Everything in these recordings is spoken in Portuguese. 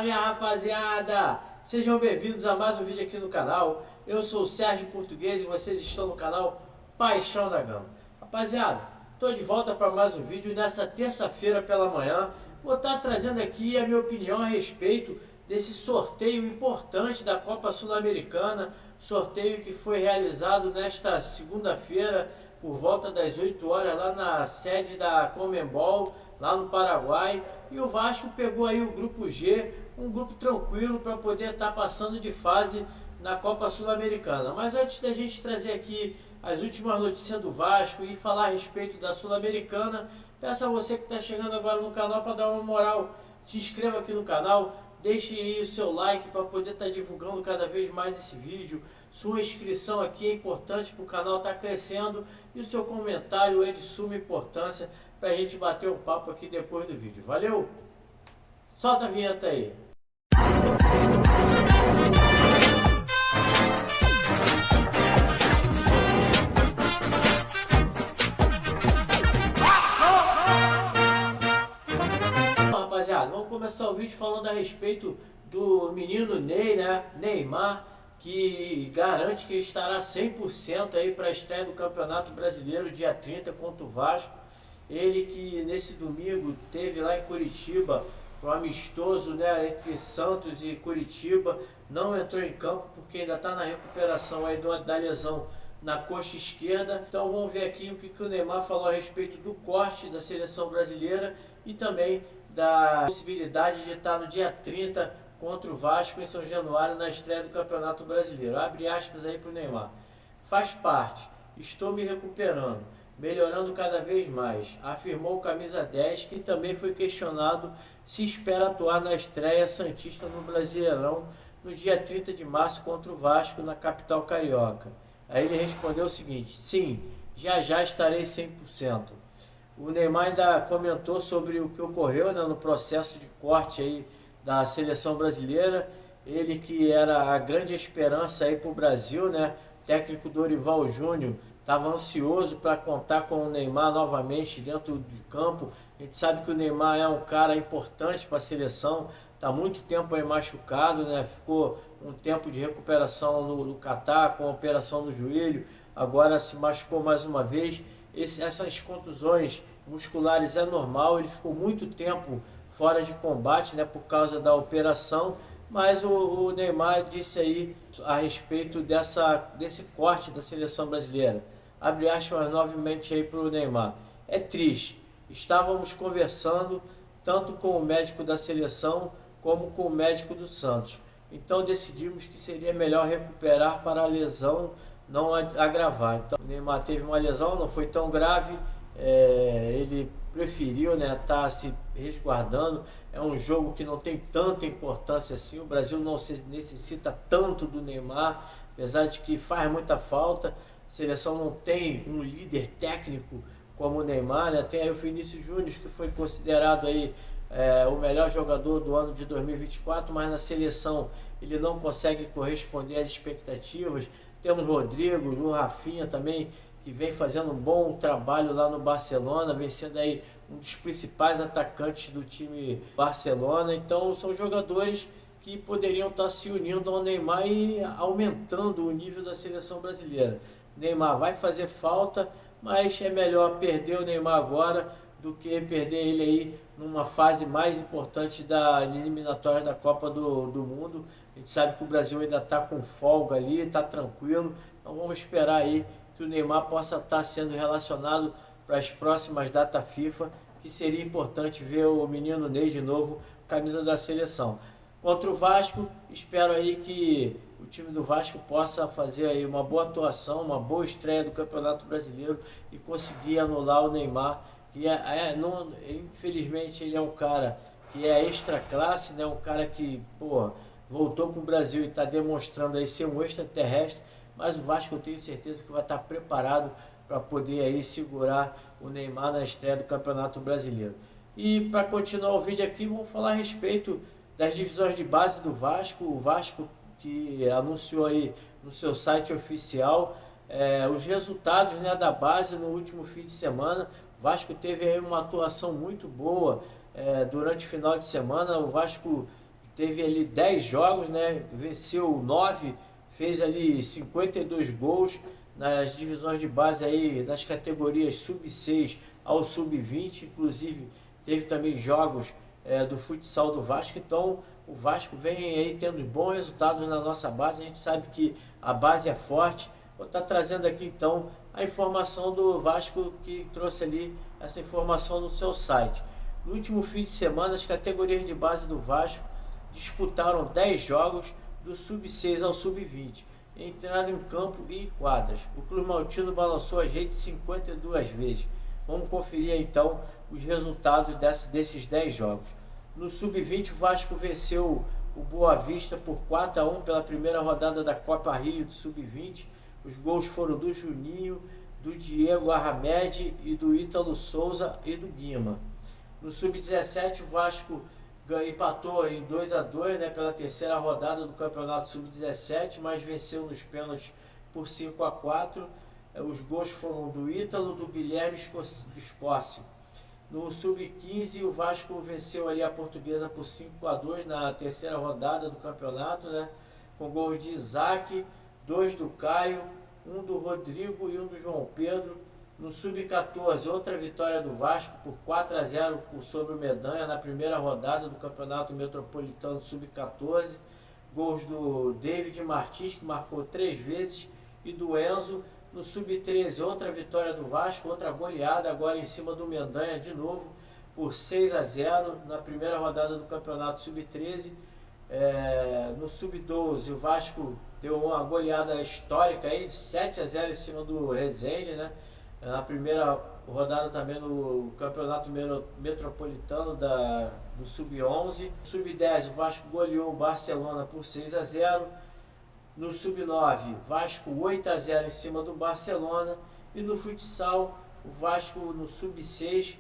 Fala, minha rapaziada! Sejam bem-vindos a mais um vídeo aqui no canal. Eu sou o Sérgio Português e vocês estão no canal Paixão da Gama. Rapaziada, estou de volta para mais um vídeo nessa terça-feira pela manhã. Vou estar trazendo aqui a minha opinião a respeito desse sorteio importante da Copa Sul-Americana. Sorteio que foi realizado nesta segunda-feira por volta das 8 horas lá na sede da Conmebol, lá no Paraguai. E o Vasco pegou aí o grupo G, um grupo tranquilo para poder estar passando de fase na Copa Sul-Americana. Mas antes da gente trazer aqui as últimas notícias do Vasco e falar a respeito da Sul-Americana, peço a você que está chegando agora no canal para dar uma moral, se inscreva aqui no canal, deixe aí o seu like para poder estar divulgando cada vez mais esse vídeo. Sua inscrição aqui é importante para o canal estar crescendo e o seu comentário é de suma importância para a gente bater um papo aqui depois do vídeo. Valeu? Solta a vinheta aí. Bom, rapaziada, vamos começar o vídeo falando a respeito do menino Ney, né? Neymar, que garante que estará 100% aí para a estreia do Campeonato Brasileiro dia 30 contra o Vasco. Ele que nesse domingo teve lá em Curitiba um amistoso, né, entre Santos e Curitiba, não entrou em campo porque ainda está na recuperação aí da lesão na coxa esquerda. Então vamos ver aqui o que o Neymar falou a respeito do corte da seleção brasileira e também da possibilidade de estar no dia 30 contra o Vasco em São Januário na estreia do Campeonato Brasileiro. Abre aspas aí para o Neymar. Faz parte, estou me recuperando, melhorando cada vez mais, afirmou o camisa 10, que também foi questionado se espera atuar na estreia santista no Brasileirão no dia 30 de março contra o Vasco na capital carioca. Aí ele respondeu o seguinte: sim, já estarei 100%. O Neymar ainda comentou sobre o que ocorreu, né, no processo de corte aí da seleção brasileira. Ele que era a grande esperança aí para o Brasil, né? O técnico Dorival Júnior estava ansioso para contar com o Neymar novamente dentro de campo. A gente sabe que o Neymar é um cara importante para a seleção, está muito tempo aí machucado, né? Ficou um tempo de recuperação no Catar com a operação no joelho, agora se machucou mais uma vez. Essas contusões musculares é normal, ele ficou muito tempo fora de combate, né, por causa da operação. Mas o Neymar disse aí a respeito desse corte da seleção brasileira. Abre aspas novamente aí para o Neymar. É triste. Estávamos conversando tanto com o médico da seleção como com o médico do Santos. Então decidimos que seria melhor recuperar para a lesão não agravar. Então o Neymar teve uma lesão, não foi tão grave. Ele preferiu, né, estar se resguardando. É um jogo que não tem tanta importância assim. O Brasil não necessita tanto do Neymar, apesar de que faz muita falta. A seleção não tem um líder técnico como o Neymar, né? Tem aí o Vinícius Júnior, que foi considerado aí o melhor jogador do ano de 2024, mas na seleção ele não consegue corresponder às expectativas. Temos o Rodrigo, o Rafinha também, que vem fazendo um bom trabalho lá no Barcelona, vem sendo aí um dos principais atacantes do time Barcelona. Então são jogadores que poderiam estar se unindo ao Neymar e aumentando o nível da seleção brasileira. O Neymar vai fazer falta, mas é melhor perder o Neymar agora do que perder ele aí numa fase mais importante da eliminatória da Copa do Mundo. A gente sabe que o Brasil ainda está com folga ali, está tranquilo, então vamos esperar aí que o Neymar possa estar sendo relacionado para as próximas datas FIFA, que seria importante ver o menino Ney de novo, camisa da seleção. Contra o Vasco, espero aí que o time do Vasco possa fazer aí uma boa atuação, uma boa estreia do Campeonato Brasileiro e conseguir anular o Neymar, que infelizmente ele é um cara que é extra classe, né? Um cara que, voltou para o Brasil e está demonstrando aí ser um extraterrestre. Mas o Vasco eu tenho certeza que vai estar preparado para poder aí segurar o Neymar na estreia do Campeonato Brasileiro. E para continuar o vídeo aqui, vamos falar a respeito das divisões de base do Vasco. O Vasco que anunciou aí no seu site oficial os resultados, né, da base no último fim de semana. O Vasco teve aí uma atuação muito boa durante o final de semana. O Vasco teve ali 10 jogos, né? Venceu 9, fez ali 52 gols nas divisões de base aí, nas categorias sub-6 ao sub-20, inclusive teve também jogos do futsal do Vasco. Então o Vasco vem aí tendo bons resultados na nossa base, a gente sabe que a base é forte. Vou estar trazendo aqui então a informação do Vasco, que trouxe ali essa informação no seu site. No último fim de semana, as categorias de base do Vasco disputaram 10 jogos do sub-6 ao sub-20. Entraram em campo e em quadras. O Clube Maltino balançou as redes 52 vezes. Vamos conferir então os resultados desses 10 jogos. No sub-20, o Vasco venceu o Boa Vista por 4-1 pela primeira rodada da Copa Rio do sub-20. Os gols foram do Juninho, do Diego Arramed e do Ítalo Souza e do Guima. No sub-17, o Vasco empatou em 2-2, né, pela terceira rodada do Campeonato Sub-17, mas venceu nos pênaltis por 5-4. Os gols foram do Ítalo, do Guilherme Escócio. No Sub-15, o Vasco venceu ali a Portuguesa por 5-2 na terceira rodada do campeonato, né, com gols de Isaac, 2 do Caio, 1 do Rodrigo e 1 do João Pedro. No Sub-14, outra vitória do Vasco por 4-0 sobre o Medanha na primeira rodada do Campeonato Metropolitano Sub-14. Gols do David Martins, que marcou 3 vezes, e do Enzo. No Sub-13, outra vitória do Vasco, outra goleada agora em cima do Medanha de novo, por 6-0 na primeira rodada do Campeonato Sub-13. No Sub-12, o Vasco deu uma goleada histórica aí de 7-0 em cima do Resende, né? Na primeira rodada também no Campeonato Metropolitano do Sub-11. No Sub-10, o Vasco goleou o Barcelona por 6-0. No Sub-9, Vasco 8-0 em cima do Barcelona. E no futsal, o Vasco no Sub-6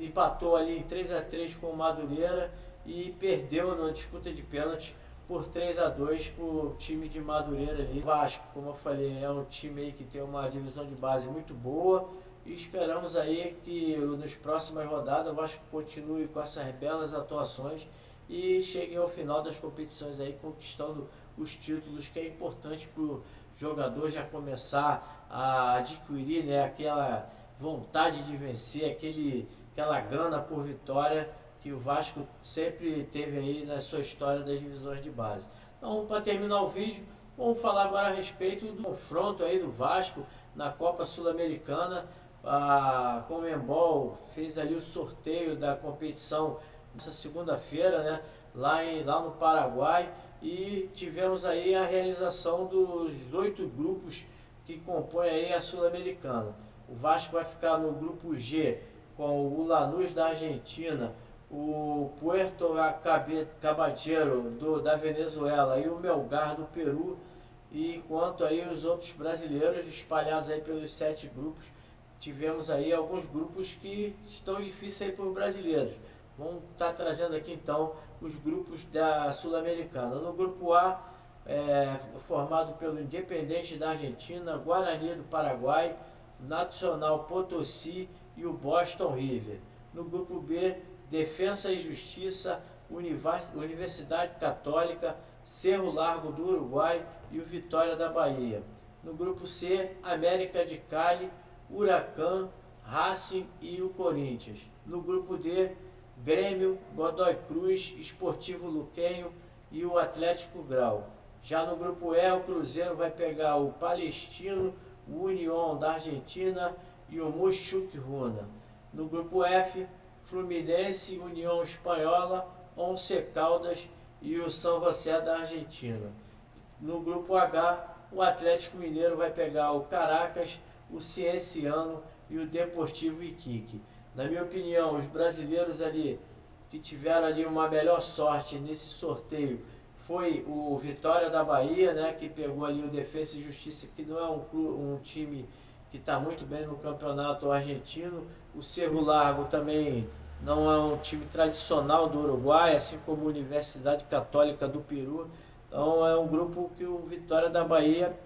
empatou ali em 3-3 com o Madureira e perdeu na disputa de pênaltis por 3-2 para o time de Madureira ali. O Vasco, como eu falei, é um time aí que tem uma divisão de base muito boa e esperamos aí que nas próximas rodadas o Vasco continue com essas belas atuações e chegue ao final das competições aí conquistando os títulos, que é importante para o jogador já começar a adquirir, né, aquela vontade de vencer, aquela gana por vitória que o Vasco sempre teve aí na sua história das divisões de base. Então, para terminar o vídeo, vamos falar agora a respeito do confronto aí do Vasco na Copa Sul-Americana. A Conmebol fez ali o sorteio da competição nessa segunda-feira, né, lá no Paraguai, e tivemos aí a realização dos 8 grupos que compõem aí a Sul-Americana. O Vasco vai ficar no grupo G com o Lanús da Argentina, o Puerto Caballero da Venezuela e o Melgar do Peru, e enquanto aí os outros brasileiros espalhados aí pelos 7 grupos, tivemos aí alguns grupos que estão difíceis aí para os brasileiros. Vamos estar trazendo aqui então os grupos da Sul-Americana. No grupo A, formado pelo Independente da Argentina, Guarani do Paraguai, Nacional Potosí e o Boston River. No grupo B, Defensa e Justiça, Universidade Católica, Cerro Largo do Uruguai e o Vitória da Bahia. No grupo C, América de Cali, Huracan, Racing e o Corinthians. No grupo D, Grêmio, Godoy Cruz, Esportivo Luquenho e o Atlético Grau. Já no grupo E, o Cruzeiro vai pegar o Palestino, o União da Argentina e o Mochuc Runa. No grupo F, Fluminense, União Espanhola, Once Caldas e o São José da Argentina. No grupo H, o Atlético Mineiro vai pegar o Caracas, o Cienciano e o Deportivo Iquique. Na minha opinião, os brasileiros ali que tiveram ali uma melhor sorte nesse sorteio foi o Vitória da Bahia, né, que pegou ali o Defensa e Justiça, que não é um time que está muito bem no campeonato argentino. O Cerro Largo também não é um time tradicional do Uruguai, assim como a Universidade Católica do Peru. Então é um grupo que o Vitória da Bahia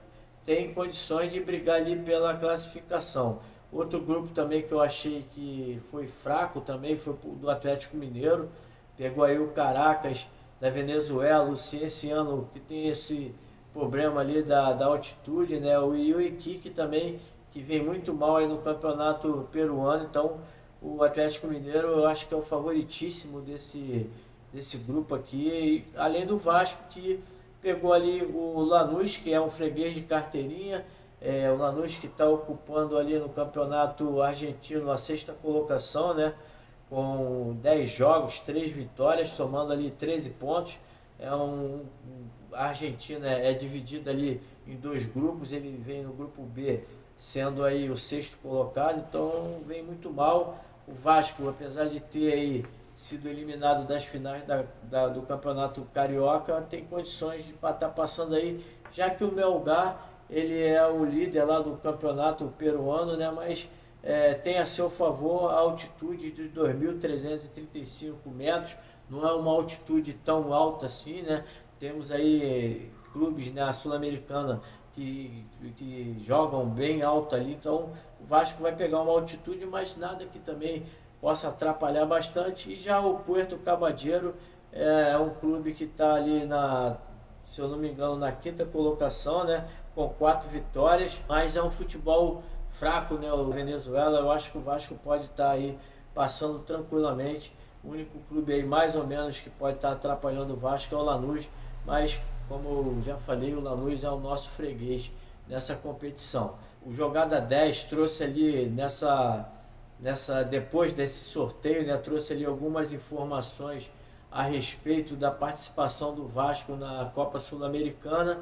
tem condições de brigar ali pela classificação. Outro grupo também que eu achei que foi fraco também foi do Atlético Mineiro. Pegou aí o Caracas da Venezuela, se esse ano que tem esse problema ali da altitude, né? O Iquique também, que vem muito mal aí no campeonato peruano, então o Atlético Mineiro eu acho que é o favoritíssimo desse grupo aqui, além do Vasco que pegou ali o Lanús, que é um freguês de carteirinha, o Lanús que está ocupando ali no campeonato argentino a sexta colocação, né? Com 10 jogos, 3 vitórias, somando ali 13 pontos. A Argentina é dividida ali em dois grupos, ele vem no grupo B sendo aí o sexto colocado, então vem muito mal. O Vasco, apesar de ter aí sido eliminado das finais do Campeonato Carioca, tem condições de estar passando aí, já que o Melgar ele é o líder lá do campeonato peruano, né? Mas tem a seu favor a altitude de 2.335 metros, não é uma altitude tão alta assim, né? Temos aí clubes na Sul-Americana que jogam bem alto ali, então o Vasco vai pegar uma altitude, mas nada que também possa atrapalhar bastante. E já o Puerto Caballero é um clube que está ali se eu não me engano, na quinta colocação, né, com 4 vitórias, mas é um futebol fraco, né, o Venezuela. Eu acho que o Vasco pode estar aí passando tranquilamente. O único clube aí mais ou menos que pode estar atrapalhando o Vasco é o Lanús, mas como eu já falei, o Lanús é o nosso freguês nessa competição. O Jogada 10 trouxe ali depois desse sorteio, né, trouxe ali algumas informações a respeito da participação do Vasco na Copa Sul-Americana.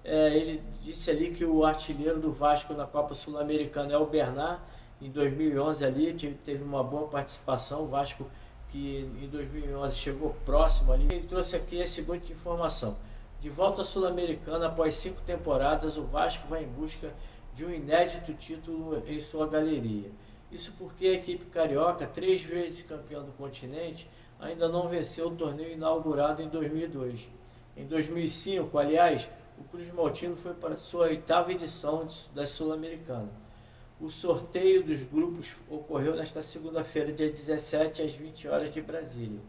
Ele disse ali que o artilheiro do Vasco na Copa Sul-Americana é o Bernard. Em 2011 ali teve uma boa participação, o Vasco que em 2011 chegou próximo ali. Ele trouxe aqui a seguinte informação: de volta à Sul-Americana após 5 temporadas, o Vasco vai em busca de um inédito título em sua galeria. Isso porque a equipe carioca, 3 vezes campeã do continente, ainda não venceu o torneio inaugurado em 2002. Em 2005, aliás, o Cruz Maltino foi para sua 8ª edição da Sul-Americana. O sorteio dos grupos ocorreu nesta segunda-feira, dia 17, às 20 horas de Brasília.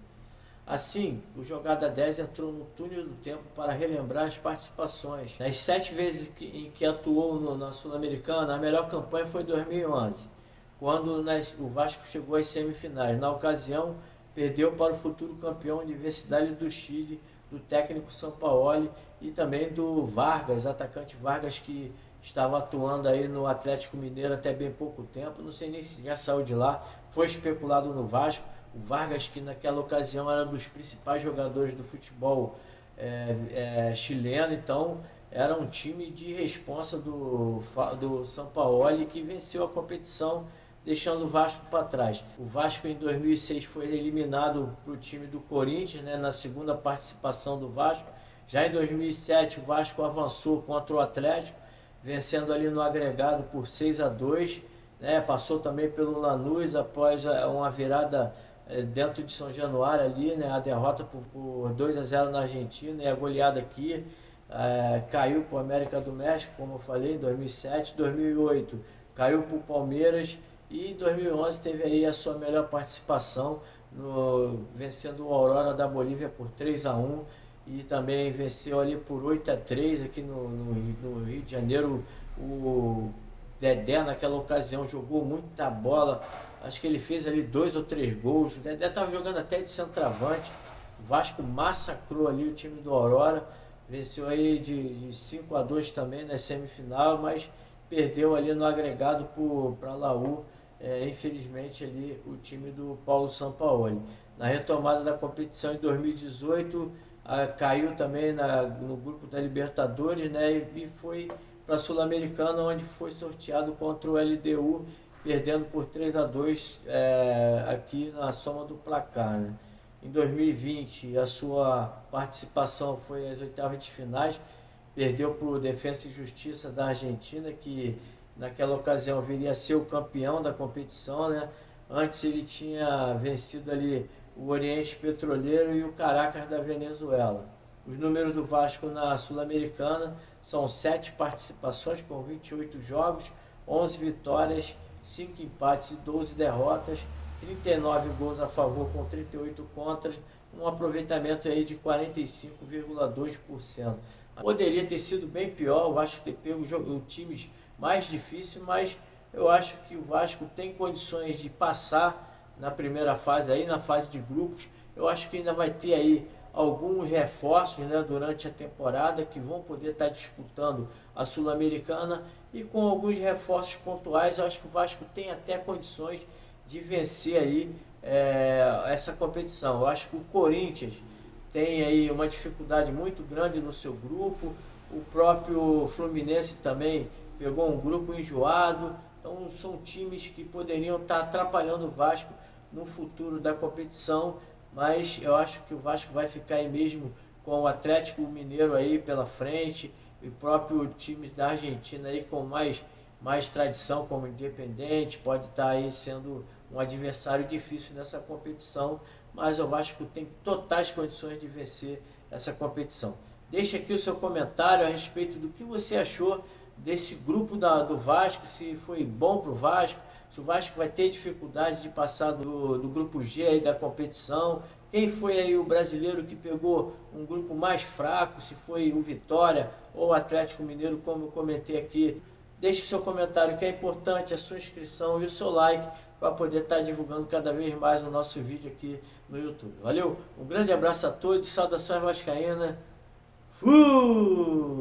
Assim, o Jogada 10 entrou no túnel do tempo para relembrar as participações. Nas 7 vezes em que atuou na Sul-Americana, a melhor campanha foi em 2011, quando o Vasco chegou às semifinais. Na ocasião, perdeu para o futuro campeão Universidade do Chile, do técnico Sampaoli, e também do Vargas, atacante Vargas, que estava atuando aí no Atlético Mineiro até bem pouco tempo, não sei nem se já saiu de lá, foi especulado no Vasco. O Vargas, que naquela ocasião era um dos principais jogadores do futebol chileno, então era um time de responsa do Sampaoli, que venceu a competição, deixando o Vasco para trás. O Vasco em 2006 foi eliminado para o time do Corinthians, né, na segunda participação do Vasco. Já em 2007 o Vasco avançou contra o Atlético, vencendo ali no agregado por 6-2, né, passou também pelo Lanús após uma virada dentro de São Januário ali, né, a derrota por 2-0 na Argentina e a goleada aqui. Caiu para o América do México, como eu falei, em 2007. 2008 caiu para o Palmeiras, e em 2011 teve aí a sua melhor participação, vencendo o Aurora da Bolívia por 3-1, e também venceu ali por 8-3 aqui no Rio de Janeiro. O Dedé naquela ocasião jogou muita bola, acho que ele fez ali 2 ou 3 gols. O Dedé estava jogando até de centroavante. O Vasco massacrou ali o time do Aurora, venceu aí de 5-2 também na semifinal, mas perdeu ali no agregado para Laú. Infelizmente ali o time do Paulo Sampaoli. Na retomada da competição em 2018, caiu também no grupo da Libertadores, né, e foi para a Sul-Americana, onde foi sorteado contra o LDU, perdendo por 3-2 aqui na soma do placar, né. Em 2020, a sua participação foi às 8ª de finais, perdeu para o Defensa e Justiça da Argentina, que naquela ocasião viria a ser o campeão da competição, né? Antes ele tinha vencido ali o Oriente Petroleiro e o Caracas da Venezuela. Os números do Vasco na Sul-Americana são 7 participações com 28 jogos, 11 vitórias, 5 empates e 12 derrotas, 39 gols a favor com 38 contra, um aproveitamento aí de 45,2%. Poderia ter sido bem pior, o Vasco ter pego times mais difíceis, mas eu acho que o Vasco tem condições de passar na primeira fase, aí na fase de grupos. Eu acho que ainda vai ter aí alguns reforços, né, durante a temporada, que vão poder estar disputando a Sul-Americana, e com alguns reforços pontuais eu acho que o Vasco tem até condições de vencer aí essa competição. Eu acho que o Corinthians tem aí uma dificuldade muito grande no seu grupo, o próprio Fluminense também pegou um grupo enjoado, então são times que poderiam estar atrapalhando o Vasco no futuro da competição, mas eu acho que o Vasco vai ficar aí mesmo com o Atlético Mineiro aí pela frente, e o próprio times da Argentina aí com mais tradição, como Independente, pode estar aí sendo um adversário difícil nessa competição, mas o Vasco tem totais condições de vencer essa competição. Deixe aqui o seu comentário a respeito do que você achou desse grupo do Vasco, se foi bom para o Vasco, se o Vasco vai ter dificuldade de passar do grupo G aí da competição, quem foi aí o brasileiro que pegou um grupo mais fraco, se foi o Vitória ou o Atlético Mineiro, como eu comentei aqui. Deixe o seu comentário, que é importante, a sua inscrição e o seu like para poder estar divulgando cada vez mais o nosso vídeo aqui no YouTube. Valeu, um grande abraço a todos, saudações vascaínas, fui!